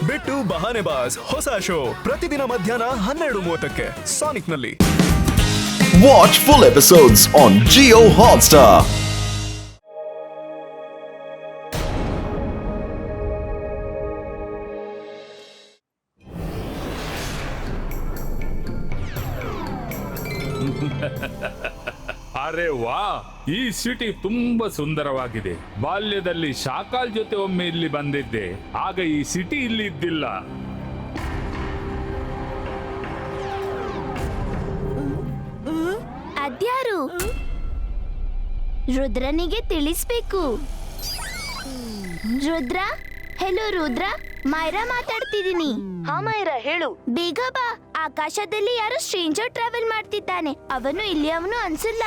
ಬಿಟ್ಟು ಬಹಾನೆ ಬಾಸ್ ಹೊಸ ಶೋ ಪ್ರತಿದಿನ ಮಧ್ಯಾಹ್ನ 12:30ಕ್ಕೆ ಸಾನಿಕ್ನಲ್ಲಿ. Watch full episodes on Jio Hotstar. ಅರೆ ವಾ, ಈ ಸಿಟಿ ತುಂಬಾ ಸುಂದರವಾಗಿದೆ. ಬಾಲ್ಯದಲ್ಲಿ ಶಾಕಾಲ್ ಜೊತೆ ಒಮ್ಮೆ ಇಲ್ಲಿ ಬಂದಿದ್ದೆ, ಆಗ ಈ ಸಿಟಿ ಇಲ್ಲಿ ಇದ್ದಿಲ್ಲ. ಅದ್ಯಾರು? ರುದ್ರನಿಗೆ ತಿಳಿಸ್ಬೇಕು. ರುದ್ರ, ಹೆಲೋ ರುದ್ರ, ಮೈರಾ ಮಾತಾಡ್ತಿದ್ದೀನಿ. ಹಾ ಮೈರಾ, ಹೇಳು. ಬೇಗ ಬಾ, ಆಕಾಶದಲ್ಲಿ ಯಾರೋ ಸ್ಟ್ರೇಂಜರ್ ಟ್ರಾವೆಲ್ ಮಾಡ್ತಿದ್ದಾನೆ. ಅವನು ಇಲ್ಲಿ ಅವನು ಅನ್ಸಲ್ಲ.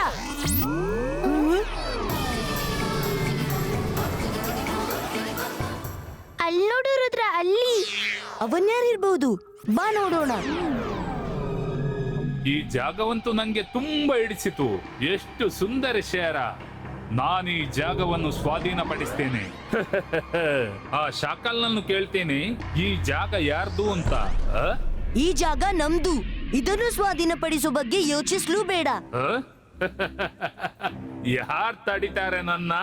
ಅಲ್ಲಿ ನೋಡು ರುದ್ರ, ಅಲ್ಲಿ. ಅವನ್ಯಾರಿರ್ಬಹುದು, ಬಾ ನೋಡೋಣ. ಈ ಜಾಗವಂತೂ ನಂಗೆ ತುಂಬಾ ಹಿಡಿಸಿತು. ಎಷ್ಟು ಸುಂದರ ಶಹರ. ನಾನು ಈ ಜಾಗವನ್ನು ಸ್ವಾಧೀನಪಡಿಸ್ತೇನೆ. ಆ ಶಾಕಲ್ನನ್ನು ಕೇಳ್ತೇನೆ, ಈ ಜಾಗ ಯಾರ್ದು ಅಂತ. ಈ ಜಾಗ ನಮ್ದು. ಇದನ್ನು ಸ್ವಾಧೀನಪಡಿಸೋ ಬಗ್ಗೆ ಯೋಚಿಸ್ಲೂ ಬೇಡ. ಯಾರ್ ತಡಿತಾರೆ ನನ್ನ?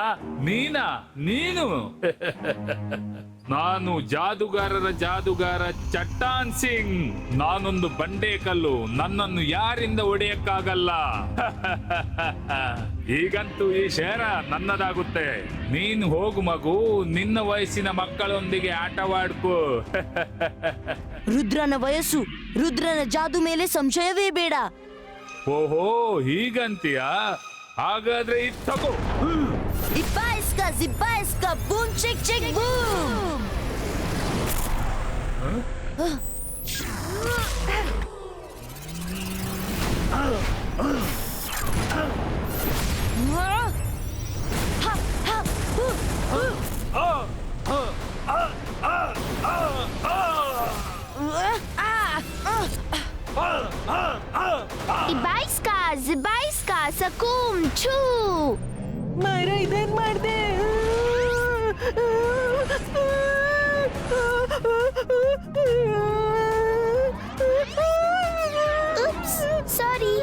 ನೀನು. ನಾನು ಜಾದುಗಾರರ ಜಾದುಗಾರ ಚಟ್ಟಾನ್ ಸಿಂಗ್. ನಾನೊಂದು ಬಂಡೆ ಕಲ್ಲು. ನನ್ನನ್ನು ಯಾರಿಂದ ಒಡೆಯಕ್ಕಾಗಲ್ಲ. ಈಗಂತೂ ಈ ಶಹರ ನನ್ನದಾಗುತ್ತೆ. ನೀನು ಹೋಗು ಮಗು, ನಿನ್ನ ವಯಸ್ಸಿನ ಮಕ್ಕಳೊಂದಿಗೆ ಆಟವಾಡ್ಕೋ. ರುದ್ರನ ವಯಸ್ಸು, ರುದ್ರನ ಜಾದು ಮೇಲೆ ಸಂಶಯವೇ ಬೇಡ. ಓಹೋ, ಹೀಗಂತೀಯ? ಹಾಗಾದ್ರೆ ಇದು ತಗೋ. ಇಬ್ಬಾ ಇಸ್ಕಾ ಬೂಮ್ ಚಿಕ್ ಚಿಕ್ ಬೂಮ್. ಇಬಾಯ್ಸ್ಕಾ ಸಕೂಮ್ ಛೂ. ಮೈರಾ, ಇದೇನ್ ಮಾಡ್ದೆ? ಉಪ್ಸ್, ಸಾರಿ.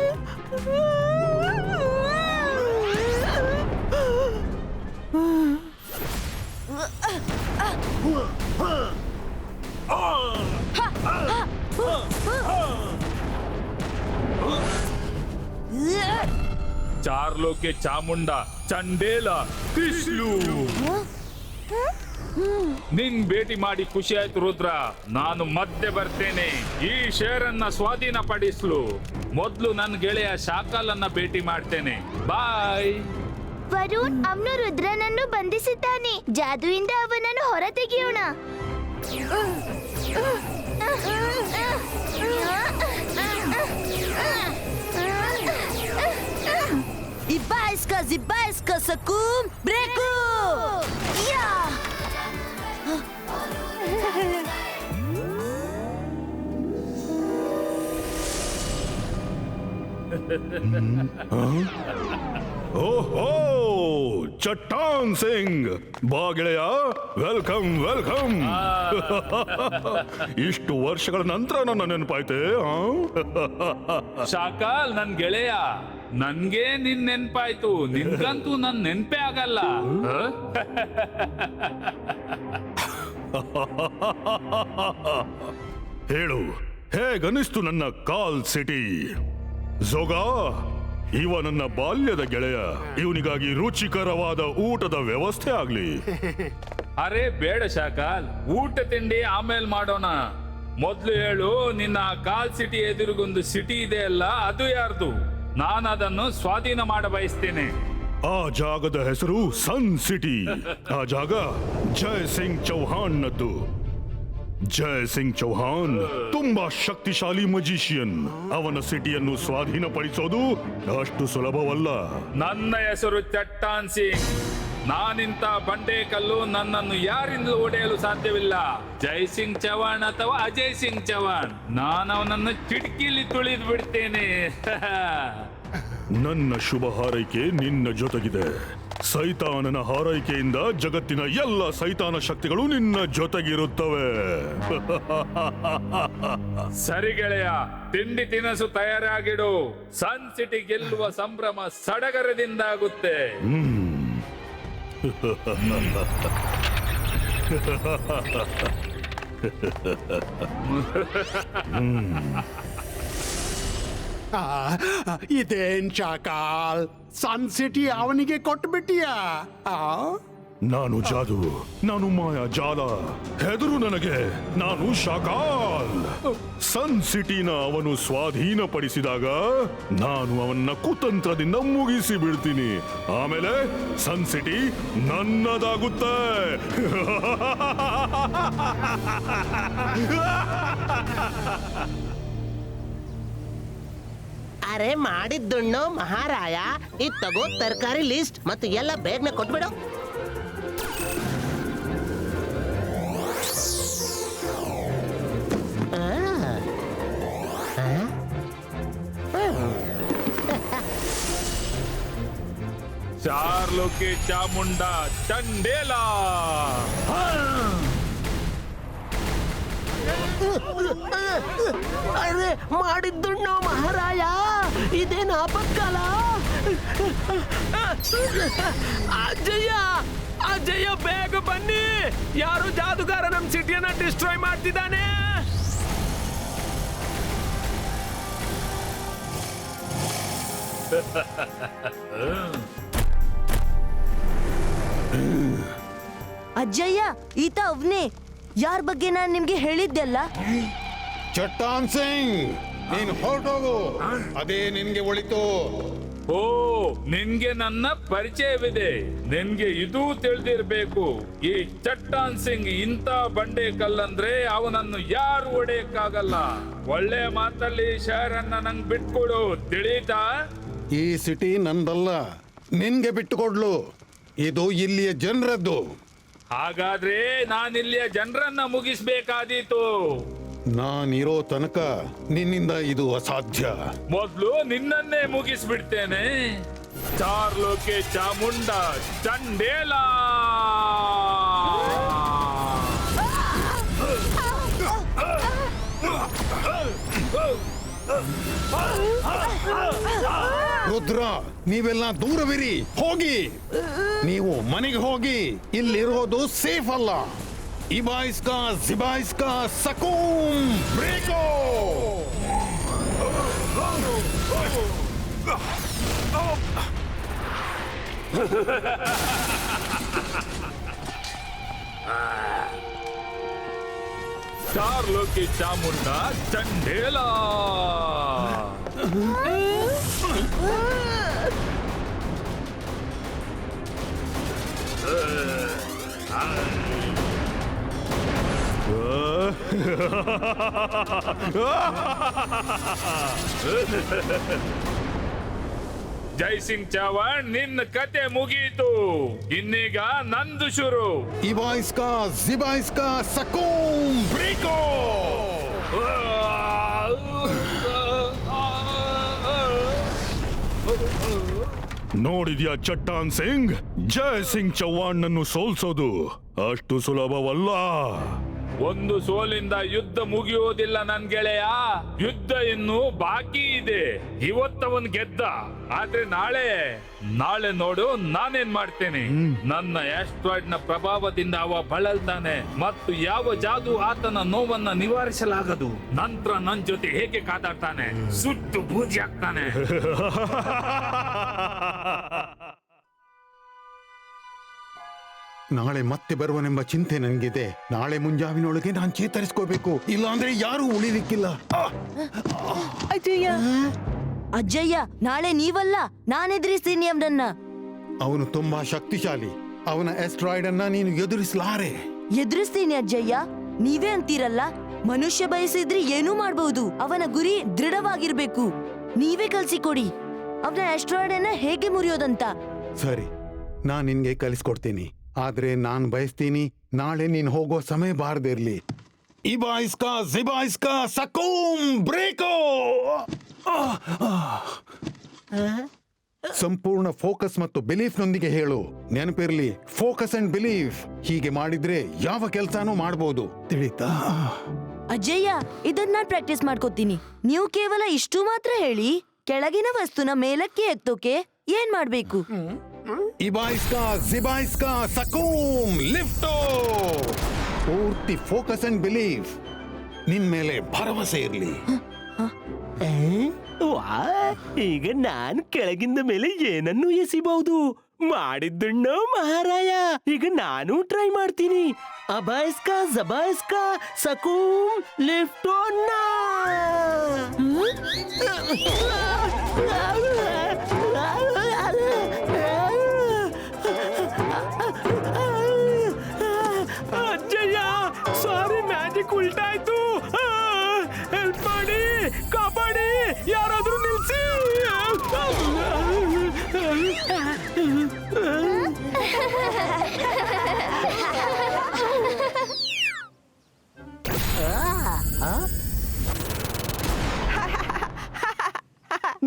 ಚಾರ್ಲೋಕೆ ಚಾಮುಂಡ ಚಂಡೇಲ ತ್ರಿಶ್ಲು. ನಿನ್ ಭೇಟಿ ಮಾಡಿ ಖುಷಿ ಆಯ್ತು ರುದ್ರ. ನಾನು ಮತ್ತೆ ಬರ್ತೇನೆ ಈ ಶಹರನ್ನ ಸ್ವಾಧೀನಪಡಿಸಲು. ಮೊದ್ಲು ನನ್ನ ಗೆಳೆಯ ಶಾಕಾಲನ್ನ ಭೇಟಿ ಮಾಡ್ತೇನೆ. ಬಾಯ್. ವರುಣ್, ಅವನು ರುದ್ರನನ್ನು ಬಂಧಿಸಿದ್ದಾನೆ. ಜಾದುವಿಂದ ಅವನನ್ನು ಹೊರ ತೆಗೆಯೋಣ. ಇಬ್ಬಾ ಇಸ್ಕಾ ಸಕೂಮ್ ಬ್ರೇಕು. ಯಾ. ಓಹೋ, ಚಟ್ಟಾನ್ ಸಿಂಗ್, ಬಾ ಗೆಳೆಯ. ವೆಲ್ಕಮ್. ಇಷ್ಟು ವರ್ಷಗಳ ನಂತರ ನನ್ನ ನೆನಪಾಯ್ತೆ. ಶಾಕಾಲ್, ನನ್ ಗೆಳೆಯ, ನನ್ಗೆ ನಿನ್ ನೆನ್ಪಾಯ್ತು. ನಿನ್ಗಂತೂ ನನ್ ನೆನ್ಪೇ ಆಗಲ್ಲ. ಹೇಳು, ಹೇಗನಿಸ್ತು ನನ್ನ ಕಾಲ್ ಸಿಟಿ? ಝೋಗಾ, ಇವ ನನ್ನ ಬಾಲ್ಯದ ಗೆಳೆಯ. ಇವನಿಗಾಗಿ ರುಚಿಕರವಾದ ಊಟದ ವ್ಯವಸ್ಥೆ ಆಗ್ಲಿ. ಅರೆ ಬೇಡ ಶಾಕಾಲ್, ಊಟ ತಿಂಡಿ ಆಮೇಲೆ ಮಾಡೋಣ. ಮೊದ್ಲು ಹೇಳು, ನಿನ್ನ ಕಾಲ್ ಸಿಟಿ ಎದುರಿಗೊಂದು ಸಿಟಿ ಇದೆ ಅಲ್ಲ, ಅದು ಯಾರ್ದು? ನಾನು ಅದನ್ನು ಸ್ವಾಧೀನ ಮಾಡ ಬಯಸ್ತೇನೆ. ಆ ಜಾಗದ ಹೆಸರು ಸನ್ ಸಿಟಿ. ಆ ಜಾಗ ಜಯ್ ಸಿಂಗ್ ಚೌಹಾನ್ನದ್ದು. ಜಯ್ ಸಿಂಗ್ ಚೌಹಾನ್ ತುಂಬಾ ಶಕ್ತಿಶಾಲಿ ಮಜಿಷಿಯನ್. ಅವನ ಸಿಟಿಯನ್ನು ಸ್ವಾಧೀನಪಡಿಸೋದು ಅಷ್ಟು ಸುಲಭವಲ್ಲ. ನನ್ನ ಹೆಸರು ಚಟ್ಟಾನ್ ಸಿಂಗ್. ನಾನಿಂತ ಬಂಡೆ ಕಲ್ಲು. ನನ್ನನ್ನು ಯಾರಿಂದಲೂ ಒಡೆಯಲು ಸಾಧ್ಯವಿಲ್ಲ. ಜೈ ಸಿಂಗ್ ಚೌಹಾಣ್ ಅಥವಾ ಅಜಯ್ ಸಿಂಗ್ ಚೌಹಾಣ್, ನಾನು ಅವನನ್ನು ಚಿಟಕಿಲಿ ತುಳಿದು ಬಿಡ್ತೇನೆ. ನನ್ನ ಶುಭ ಹಾರೈಕೆ ನಿನ್ನ ಜೊತೆಗಿದೆ. ಸೈತಾನನ ಹಾರೈಕೆಯಿಂದ ಜಗತ್ತಿನ ಎಲ್ಲ ಸೈತಾನ ಶಕ್ತಿಗಳು ನಿನ್ನ ಜೊತೆಗಿರುತ್ತವೆ. ಸರಿ ಗೆಳೆಯ, ತಿಂಡಿ ತಿನಸು ತಯಾರಾಗಿಡು. ಸನ್ ಸಿಟಿ ಗೆಲ್ಲುವ ಸಂಭ್ರಮ ಸಡಗರದಿಂದಾಗುತ್ತೆ. ಇದೇನ್ ಚಾಕಾಲ್, ಸನ್ ಸಿಟಿ ಅವನಿಗೆ ಕೊಟ್ಬಿಟ್ಟಿಯಾ? ನಾನು ಜಾದು, ನಾನು ಮಾಯಾ ಜಾಲ. ಹೆದರು ನನಗೆ, ನಾನು ಶಾಕಾಲ್. ಸನ್ ಸಿಟಿನ ಅವನು ಸ್ವಾಧೀನಪಡಿಸಿದಾಗ ನಾನು ಅವನ್ನ ಕುತಂತ್ರದಿಂದ ಮುಗಿಸಿ ಬಿಡ್ತೀನಿ. ಆಮೇಲೆ ಸನ್ ಸಿಟಿ ನನ್ನದಾಗುತ್ತೆ. ಅರೆ ಮಾಡಿದ್ದುಣ್ಣು ಮಹಾರಾಯ, ಇದ್ ತಗೋ ತರಕಾರಿ ಲಿಸ್ಟ್ ಮತ್ತು ಎಲ್ಲ ಬೇಗನೆ ಕೊಟ್ಬಿಡು. ಚಾರ್ಲೋಕೆ ಚಾಮುಂಡ ಚಂಡೇಲ. ಅರೆ ಮಾಡಿದ್ದುಣ್ಣು ಮಹಾರಾಯ, ಇದೇನು ಆಪತ್ಕಾಲ. ಅಜ್ಜಯ್ಯ, ಅಜ್ಜಯ್ಯ ಬೇಗ ಬನ್ನಿ, ಯಾರು ಜಾದುಗಾರ ನಮ್ ಸಿಟಿಯನ್ನ ಡಿಸ್ಟ್ರಾಯ್ ಮಾಡ್ತಿದ್ದಾನೆ. ಅಜ್ಜಯ್ಯ, ಈತ ಅವ್ನೇ, ಯಾರ ಬಗ್ಗೆ ನಾನ್ ನಿಮ್ಗೆ ಹೇಳಿದ್ದೆಲ್ಲ. ಚಟ್ಟಾನ್ ಸಿಂಗ್, ನೀನು ಹೊರಟೋಗು, ಅದೇ ನಿನ್ಗೆ ಒಳಿತು. ಓ, ನಿನ್ಗೆ ನನ್ನ ಪರಿಚಯವಿದೆ. ನಿನ್ಗೆ ಇದು ತಿಳಿದಿರ್ಬೇಕು, ಈ ಚಟ್ಟಾನ್ ಸಿಂಗ್ ಇಂಥ ಬಂಡೆ ಕಲ್ಲಂದ್ರೆ ಅವನನ್ನು ಯಾರು ಹೊಡೆಯಕ್ಕಾಗಲ್ಲ. ಒಳ್ಳೆ ಮಾತಲ್ಲಿ ಶಹರನ್ನ ನಂಗ್ ಬಿಟ್ಕೊಡು, ತಿಳಿತಾ? ಈ ಸಿಟಿ ನಂದಲ್ಲ, ನಿನ್ಗೆ ಬಿಟ್ಟುಕೊಡ್ಲು. ಇದು ಇಲ್ಲಿಯ ಜನರದ್ದು. ಹಾಗಾದ್ರೆ ನಾನಿಲ್ಲಿಯ ಜನರನ್ನ ಮುಗಿಸ್ಬೇಕಾದೀತು. ನಾನಿರೋ ತನಕ ನಿನ್ನಿಂದ ಇದು ಅಸಾಧ್ಯ. ಮೊದ್ಲು ನಿನ್ನನ್ನೇ ಮುಗಿಸ್ಬಿಡ್ತೇನೆ. ಚಾರ್ಲೋಕೆ ಚಾಮುಂಡ ಚಂಡೇಲ. ರುದ್ರ, ನೀವೆಲ್ಲ ದೂರವಿರಿ, ಹೋಗಿ. ನೀವು ಮನೆಗೆ ಹೋಗಿ, ಇಲ್ಲಿರೋದು ಸೇಫ್ ಅಲ್ಲ. ಇಬಾಯಿಸ್ಕಾ ಜಿಬಾಯಿಸ್ಕಾ ಸಕೂಮ್ ಬ್ರೇಕೋ. ಚಾರ್ಲೋಕೆ ಚಾಮುಂಡ ಚಂಡೇಲ. ಜೈ ಸಿಂಗ್ ಚವಾಣ್, ನಿನ್ನ ಕತೆ ಮುಗೀತು. ಇನ್ನೀಗ ನಂದು ಶುರು. ಇಬಾಯಿಸ್ಕಾ ಜಿಬಾಯಿಸ್ಕಾ ಸಕೂಮ್ ಬ್ರೇಕೋ. ನೋಡಿದ್ಯಾ ಚಟ್ಟಾನ್ ಸಿಂಗ್, ಜೈ ಸಿಂಗ್ ಚೌಹಾಣ್ ನನ್ನು ಸೋಲ್ಸೋದು ಅಷ್ಟು ಸುಲಭವಲ್ಲ. ಒಂದು ಸೋಲಿಂದ ಯುದ್ಧ ಮುಗಿಯೋದಿಲ್ಲ ನನ್ ಗೆಳೆಯ. ಯುದ್ಧ ಇನ್ನು ಬಾಕಿ ಇದೆ. ಇವತ್ತವನ್ ಗೆದ್ದ, ಆದ್ರೆ ನಾಳೆ ನೋಡು ನಾನೇನ್ ಮಾಡ್ತೇನೆ. ನನ್ನ ಆಸ್ಟ್ರಾಯ್ಡ್ ನ ಪ್ರಭಾವದಿಂದ ಅವ ಬಳಲ್ತಾನೆ ಮತ್ತು ಯಾವ ಜಾದು ಆತನ ನೋವನ್ನ ನಿವಾರಿಸಲಾಗದು. ನಂತರ ನನ್ ಜೊತೆ ಹೇಗೆ ಕಾದಾಡ್ತಾನೆ, ಸುಟ್ಟು ಬೂದಿ ಆಗ್ತಾನೆ. ನಾಳೆ ಮತ್ತೆ ಬರುವನೆಂಬ ಚಿಂತೆ ನನಗಿದೆ. ನಾಳೆ ಮುಂಜಾವಿನೊಳಗೆ ನಾನು ಚೇತರಿಸ್ಕೋಬೇಕು, ಇಲ್ಲಾಂದ್ರೆ ಯಾರೂ ಉಳಿಲಿಕ್ಕಿಲ್ಲ. ಅಜ್ಜಯ್ಯ, ನಾಳೆ ನೀವಲ್ಲ, ನಾನೆದುರಿಸ್ತೀನಿ ಅವನನ್ನ. ಅವನು ತುಂಬಾ ಶಕ್ತಿಶಾಲಿ. ಅವನ ಆಸ್ಟ್ರಾಯ್ಡ್ ಅನ್ನ ನೀನು ಎದುರಿಸಲಾರೆ. ಎದುರಿಸ್ತೀನಿ ಅಜ್ಜಯ್ಯ. ನೀವೇ ಅಂತೀರಲ್ಲ, ಮನುಷ್ಯ ಬಯಸಿದ್ರೆ ಏನೂ ಮಾಡಬಹುದು. ಅವನ ಗುರಿ ದೃಢವಾಗಿರ್ಬೇಕು. ನೀವೇ ಕಲ್ಸಿಕೊಡಿ ಅವನ ಆಸ್ಟ್ರಾಯ್ಡ್ ಅನ್ನ ಹೇಗೆ ಮುರಿಯೋದಂತ. ಸರಿ, ನಾನ್ ನಿನ್ಗೆ ಕಲಿಸ್ಕೊಡ್ತೀನಿ. ಆದ್ರೆ ನಾನ್ ಬಯಸ್ತೀನಿ ನಾಳೆ ನೀನ್ ಹೋಗೋ ಸಮಯ ಬಾರದಿರ್ಲಿ. ಇಬಾಯಿಸ್ಕಾ ಜಿಬಾಯಿಸ್ಕಾ ಸಕೂಮ್ ಬ್ರೇಕೋ. ಸಂಪೂರ್ಣ ಫೋಕಸ್ ಮತ್ತು ಬಿಲೀಫ್ ನೊಂದಿಗೆ ಹೇಳು. ನೆನಪಿರ್ಲಿ, ಫೋಕಸ್ ಅಂಡ್ ಬಿಲೀಫ್. ಹೀಗೆ ಮಾಡಿದ್ರೆ ಯಾವ ಕೆಲ್ಸಾನೂ ಮಾಡ್ಬೋದು, ತಿಳಿತಾ? ಅಜಯ್ಯ, ಇದನ್ನ ನಾನ್ ಪ್ರಾಕ್ಟೀಸ್ ಮಾಡ್ಕೋತೀನಿ. ನೀವು ಕೇವಲ ಇಷ್ಟು ಮಾತ್ರ ಹೇಳಿ. ಕೆಳಗಿನ ವಸ್ತುನ ಮೇಲಕ್ಕೆ ಎತ್ತೋಕೆ ಏನ್ ಮಾಡ್ಬೇಕು? ಇಬಾಯಿಸ್ಕಾ ಜಿಬಾಯಿಸ್ಕಾ ಸಕೂಮ್ ಲಿಫ್ಟೋ. ಪೂರ್ತಿ ಫೋಕಸ್ ಅಂಡ್ ಬಿಲೀಫ್. ನಿನ್ ಮೇಲೆ ಭರವಸೆ ಇರ್ಲಿ. ವಾ, ಈಗ ನಾನ್ ಕೆಳಗಿಂದ ಮೇಲೆ ಏನನ್ನು ಎಸಿಬಹುದು. ಮಾಡಿದ್ದುಣ್ಣೋ ಮಹಾರಾಯ. ಈಗ ನಾನು ಟ್ರೈ ಮಾಡ್ತೀನಿ. ಅಬಾಯಿಸ್ಕಾ ಜಬಾಯಿಸ್ಕಾ ಸಕೂಮ್ ಲಿಫ್ಟೋನ್ನಾ. ಅಜ್ಜಯ್ಯ, ಸಾರಿ, ಮ್ಯಾಜಿಕ್ ಉಲ್ಟಾಯ್ತು. ಹೆಲ್ಪ್ ಮಾಡಿ, ಕಾಪಾಡಿ, ಯಾರಾದ್ರೂ ನಿಲ್ಸಿ.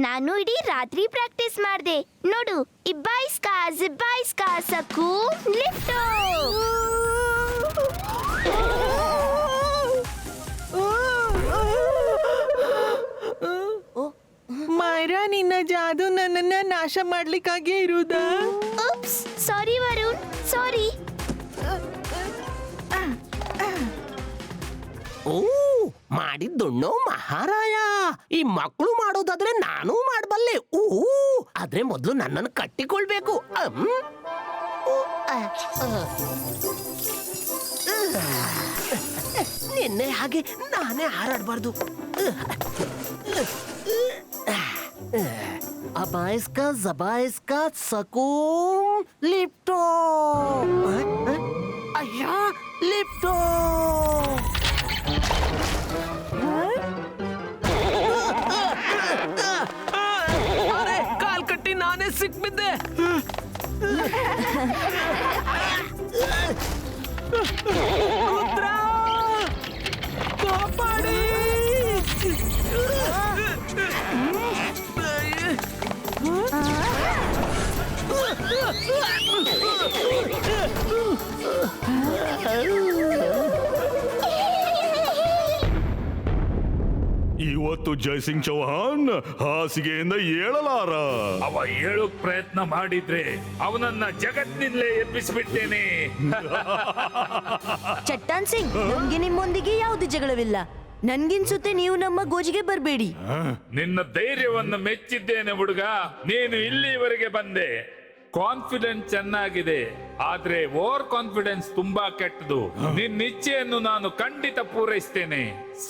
ನಾನು ಇಡೀ ರಾತ್ರಿ ಪ್ರಾಕ್ಟೀಸ್ ಮಾಡ್ದೆ. ನೋಡು, ಇಬ್ಬಾಯಿಸ್ಕಾ ಜಿಬ್ಬಾಯಿಸ್ಕಾ ಸಕು ಲಿಫ್ಟೋ. ಮೈರಾ, ನಿನ್ನ ಜಾದು ನನ್ನನ್ನ ನಾಶ ಮಾಡ್ಲಿಕ್ಕಾಗೇ ಇರುವುದಾ? ಉಪ್ಸ್, ಸಾರಿ ವರುಣ್, ಸಾರಿ. ಓ, ಮಾಡಿದ್ದುಣ್ಣೋ ಮಹಾರಾಯ. ಈ ಮಕ್ಕಳು ಮಾಡೋದಾದ್ರೆ ನಾನೂ ಮಾಡಬಲ್ಲೆ. ಓ, ಆದ್ರೆ ಮೊದಲು ನನ್ನನ್ನು ಕಟ್ಟಿಕೊಳ್ಬೇಕು. ನಿನ್ನೆ ಹಾಗೆ ನಾನೇ ಹಾರಾಡಬಾರ್ದು. ಅಬಾಯಿಸ್ಕಾ ಜಬಾಯಿಸ್ಕಾ ಸಕೂಮ್ ಲಿಫ್ಟೋ. ಅಯ್ಯ, ಲಿಫ್ಟೋ. ಅರೆ, ಕಾಲ್ ಕಟ್ಟಿ ನಾನೇ ಸಿಕ್ಬಿದ್ದೆ. ರುದ್ರ, ಕಾಪಾಡಿ. ಇವತ್ತು ಜೈಸಿಂಗ್ ಚೌಹಾನ್ ಹಾಸಿಗೆಯಿಂದ ಏಳಲಾರ. ಅವ ಹೇಳೋಕ್ ಪ್ರಯತ್ನ ಮಾಡಿದ್ರೆ ಅವನನ್ನ ಜಗತ್ತಿನಿಂದಲೇ ಎಬ್ಬಿಸ್ಬಿಡ್ತೇನೆ. ಚಟ್ಟಾನ್ ಸಿಂಗ್, ನಮ್ಗೆ ನಿಮ್ಮೊಂದಿಗೆ ಯಾವ್ದು ಜಗಳವಿಲ್ಲ. ನನ್ಗಿನ್ಸುತ್ತೆ ನೀವು ನಮ್ಮ ಗೋಜಿಗೆ ಬರ್ಬೇಡಿ. ನಿನ್ನ ಧೈರ್ಯವನ್ನು ಮೆಚ್ಚಿದ್ದೇನೆ ಹುಡುಗ. ನೀನು ಇಲ್ಲಿವರೆಗೆ ಬಂದೆ. ಕಾನ್ಫಿಡೆನ್ಸ್ ಚೆನ್ನಾಗಿದೆ, ಆದ್ರೆ ಓವರ್ ಕಾನ್ಫಿಡೆನ್ಸ್ ತುಂಬಾ ಕೆಟ್ಟದು. ನಿನ್ನ ಇಚ್ಛೆಯನ್ನು ನಾನು ಖಂಡಿತ ಪೂರೈಸ್ತೇನೆ.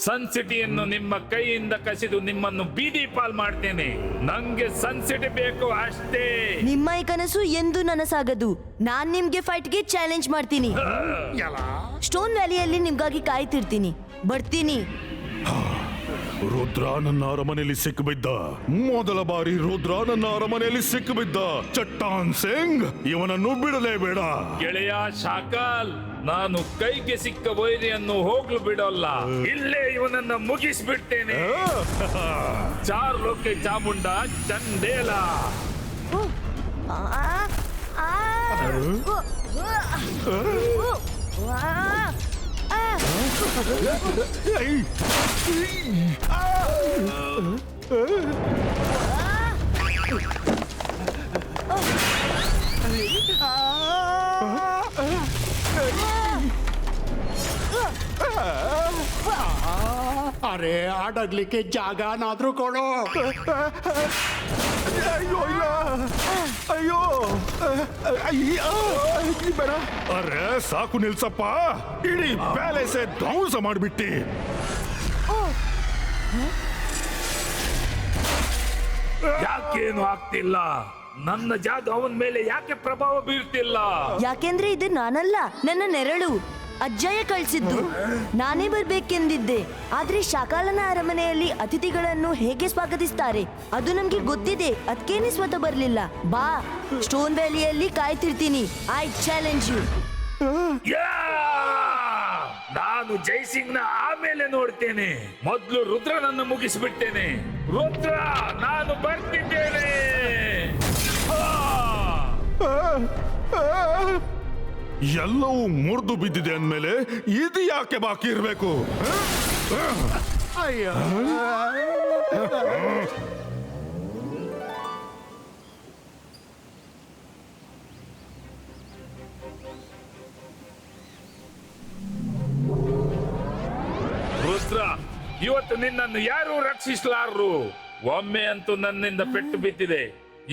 ಸನ್ ಸಿಟಿಯನ್ನು ನಿಮ್ಮ ಕೈಯಿಂದ ಕಸಿದು ನಿಮ್ಮನ್ನು ಬೀದಿ ಪಾಲ್ ಮಾಡ್ತೇನೆ. ನಂಗೆ ಸನ್ ಸಿಟಿ ಬೇಕು ಅಷ್ಟೇ. ನಿಮ್ಮ ಈ ಕನಸು ಎಂದು ನನಸಾಗದು. ನಾನ್ ನಿಮ್ಗೆ ಫೈಟ್ಗೆ ಚಾಲೆಂಜ್ ಮಾಡ್ತೀನಿ. ಸ್ಟೋನ್ ವ್ಯಾಲಿಯಲ್ಲಿ ನಿಮ್ಗಾಗಿ ಕಾಯ್ತಿರ್ತೀನಿ. ಬರ್ತೀನಿ. ರುದ್ರ ನನ್ನ ಅರಮನೆಯಲ್ಲಿ ಸಿಕ್ಕಿಬಿದ್ದ. ಮೊದಲ ಬಾರಿ ರುದ್ರ ನನ್ನ ಅರಮನೆಯಲ್ಲಿ ಸಿಕ್ಕಿಬಿದ್ದ. ಚಟ್ಟಾನ್ ಸಿಂಗ್ ಇವನನ್ನು ಬಿಡಲೇಬೇಡ. ಗೆಳೆಯ ಶಾಕಾಲ್, ನಾನು ಕೈಗೆ ಸಿಕ್ಕ ವೈರಿಯನ್ನು ಹೋಗ್ಲು ಬಿಡೋಲ್ಲ. ಇಲ್ಲೇ ಇವನನ್ನ ಮುಗಿಸ್ಬಿಡ್ತೇನೆ. ಚಾರ್ಲೋಕೆ ಚಾಮುಂಡ ಚಂಡೇಲ. ಅರೆ, ಆಡಾಡ್ಲಿಕ್ಕೆ ಜಾಗನಾದ್ರೂ ಕೊಡು. ಅಯ್ಯೋ, ಇಲ್ಲ. ಅಯ್ಯೋ, ಬೇಡ. ಅರೆ, ಸಾಕು ನಿಲ್ಸಪ್ಪ. ಇಡೀ ಪ್ಯಾಲೇಸೇ ಧ್ವಂಸ ಮಾಡ್ಬಿಟ್ಟಿ. ಯಾಕೇನು ಆಗ್ತಿಲ್ಲ? ನನ್ನ ಜಾದು ಅವನ ಮೇಲೆ ಯಾಕೆ ಪ್ರಭಾವ ಬೀರ್ತಿಲ್ಲ? ಯಾಕೆಂದ್ರೆ ಇದು ನಾನಲ್ಲ, ನನ್ನ ನೆರಳು. ಅಜ್ಜಯ್ಯ ಕಳ್ಸಿದ್ದು. ನಾನೇ ಬರ್ಬೇಕೆಂದಿದ್ದೆ. ಆದ್ರೆ ಶಾಕಾಲನ ಅರಮನೆಯಲ್ಲಿ ಅತಿಥಿಗಳನ್ನು ಹೇಗೆ ಸ್ವಾಗತಿಸ್ತಾರೆ ಅದು ನಮ್ಗೆ ಗೊತ್ತಿದೆ. ಅದಕ್ಕೇನೆ ಸ್ವತಃ ಬರ್ಲಿಲ್ಲ. ಬಾ, ಸ್ಟೋನ್ ವ್ಯಾಲಿಯಲ್ಲಿ ಕಾಯ್ತಿರ್ತೀನಿ. I challenge you. ನಾನು ಜೈಸಿಂಗ್ ನ ಆಮೇಲೆ ನೋಡ್ತೇನೆ. ಮೊದಲು ರುದ್ರನನ್ನು ಮುಗಿಸ್ಬಿಡ್ತೇನೆ. ರುದ್ರ, ನಾನು ಬರ್ತಿದ್ದೇನೆ. ಎಲ್ಲವೂ ಮುರಿದು ಬಿದ್ದಿದೆ ಅಂದ್ಮೇಲೆ ಇದು ಯಾಕೆ ಬಾಕಿ ಇರಬೇಕು? ರುದ್ರ, ಇವತ್ತು ನಿನ್ನನ್ನು ಯಾರು ರಕ್ಷಿಸಲಾರರು. ಒಮ್ಮೆ ಅಂತೂ ನನ್ನಿಂದ ಪೆಟ್ಟು ಬಿದ್ದಿದೆ,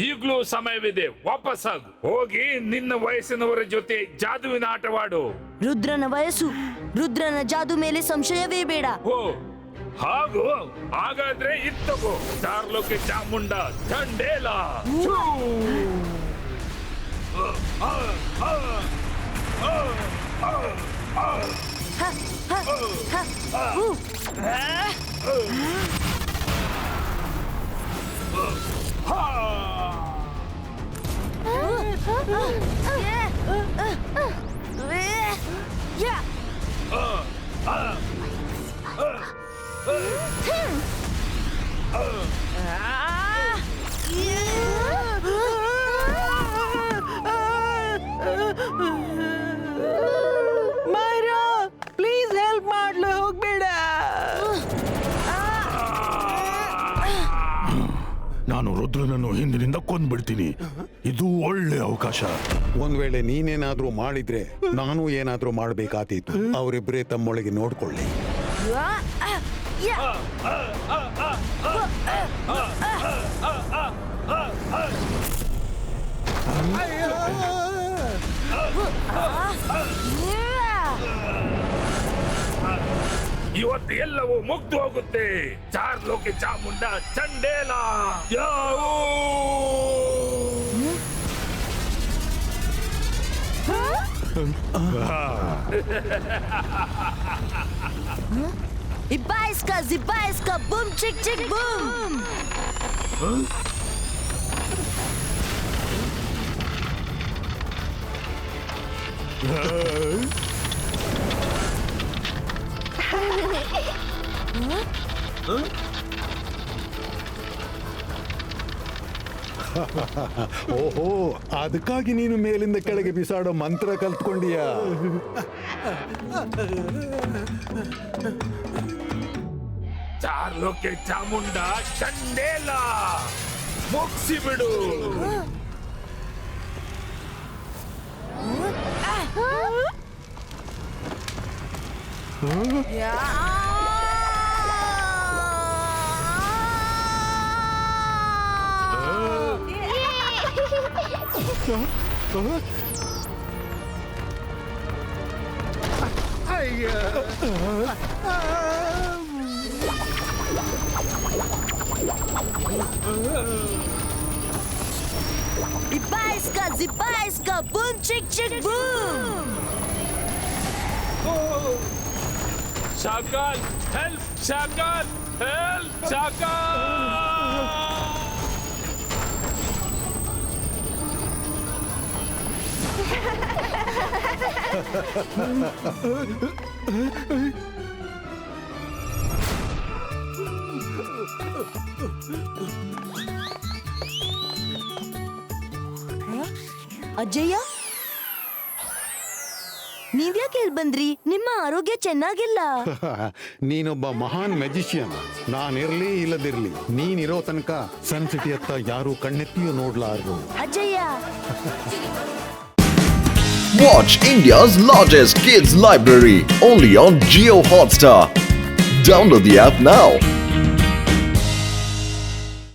ಈಗಲೂ ಸಮಯವಿದೆ. ವಾಪಸ್ಸಾಗು, ಹೋಗಿ ನಿನ್ನ ವಯಸ್ಸಿನವರ ಜೊತೆ ಜಾದುವಿನ ಆಟವಾಡು. ರುದ್ರನ ವಯಸ್ಸು, ರುದ್ರನ ಜಾದು ಮೇಲೆ ಸಂಶಯವೇ ಬೇಡ. ಓ ಹಾಗೂ ಹಾಗಾದ್ರೆ ಇತ್ತಗೋ ಚಾರ್ಲೋಕೆ ಚಾಮುಂಡ ಚಂಡೇಲ. ಮಾಯರಾ, ಪ್ಲೀಸ್ ಹೆಲ್ಪ್ ಮಾಡ್ಲು, ಹೋಗ್ಬೇಡ. ನಾನು ರುದ್ರನನ್ನು ಹಿಂದಿನಿಂದ ಕೊಂದ್ಬಿಡ್ತೀನಿ. ಇದು ಒಳ್ಳೆ ಅವಕಾಶ. ಒಂದ್ ವೇಳೆ ನೀನೇನಾದ್ರೂ ಮಾಡಿದ್ರೆ ನಾನು ಏನಾದ್ರೂ ಮಾಡ್ಬೇಕಾದೀತು. ಅವರಿಬ್ಬರೇ ತಮ್ಮೊಳಗೆ ನೋಡ್ಕೊಳ್ಳಿ. ಇವತ್ತು ಎಲ್ಲವೂ ಮುಗ್ದು ಹೋಗುತ್ತೆ. ಚಾರ್ಲೋಕೆ ಚಾಮುಂಡ ಚಂಡೇಲ. ಯಾವೂ Ibaiska, zibaiska, boom, chick, chick, boom. ಓಹೋ, ಅದಕ್ಕಾಗಿ ನೀನು ಮೇಲಿಂದ ಕೆಳಗೆ ಬಿಸಾಡೋ ಮಂತ್ರ ಕಲ್ತ್ಕೊಂಡೀಯಾ? ಚಾರ್ಲೋಕೆ ಚಾಮುಂಡ ಚಂಡೇಲ ಮುಗಿಸಿ ಬಿಡು. Ibaiska, zibaiska, boom, chick, chick, boom. Shakal, help! Shakal, help! Shakal! ಅಜ್ಜಯ್ಯ, ನೀವ್ಯಾಕೆ ಇಲ್ಲಿ ಬಂದ್ರಿ? ನಿಮ್ಮ ಆರೋಗ್ಯ ಚೆನ್ನಾಗಿಲ್ಲ. ನೀನೊಬ್ಬ ಮಹಾನ್ ಮ್ಯಾಜಿಷಿಯನ್. ನಾನಿರ್ಲಿ ಇಲ್ಲದಿರ್ಲಿ, ನೀನಿರೋ ತನಕ ಸನ್ ಸಿಟಿ ಹತ್ತ ಯಾರು ಕಣ್ಣೆತ್ತಿಯೂ ನೋಡ್ಲಾರ್ದು. ಅಜ್ಜಯ್ಯ, Watch India's largest kids library only on Jio Hotstar. Download the app now.